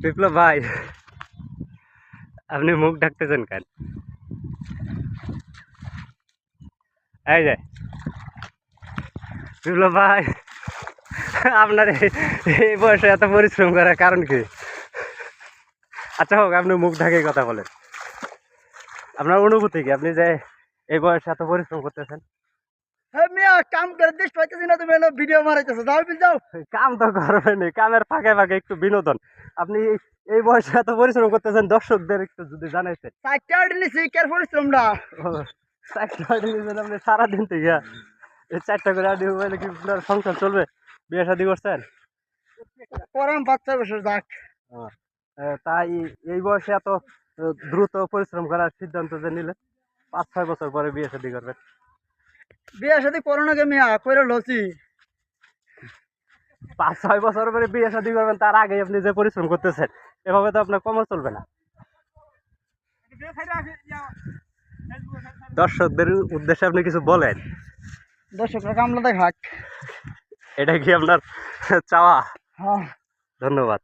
বিপ্লব ভাই, আপনি মুখ ঢাকতেছেন কেন? এই যে বিপ্লব ভাই, আপনার এই বয়সে এত পরিশ্রম করার কারণ কি? আচ্ছা হোক, আপনি মুখ ঢাকে কথা বলেন। আপনার অনুভূতি কি, আপনি যে এই বয়সে এত পরিশ্রম করতেছেন? কাম করে দেশ পাইতেছি না, তুমি ভিডিও মারাইতেছো। যাও যাও, কাম তো করবেন, কামের ফাঁকে ফাঁকে একটু বিনোদন। আপনি এই বয়সে এত পরিশ্রম করতেছেন, দর্শকদের একটু যদি জানাইতেন। পরিশ্রমটা আপনি সারাদিন থেকে এই 4টা করে আডি মোবাইলে কি আপনার সংসার চলবে? বিয়ে শাদী করছেন? পরাম 5-6 বছর যাক। তাই এই বয়সে এত দ্রুত পরিশ্রম করার সিদ্ধান্ত যে নিলেন, 5-6 বছর পরে বিয়ে শাদী করবেন। বিয়ে সাথে করোনাকে মিয়া কইরা লছি। 5-6 বছর পরে বিয়ে শাদী করবেন, তার আগে আপনি যে পরিশ্রম করতেছেন, এভাবে তো আপনার কমর চলবে না। দর্শকদের উদ্দেশ্যে আপনি কিছু বলেন। দর্শকরা কামলাতে খাক। এটা কি আপনার চাওয়া? হ্যাঁ, ধন্যবাদ।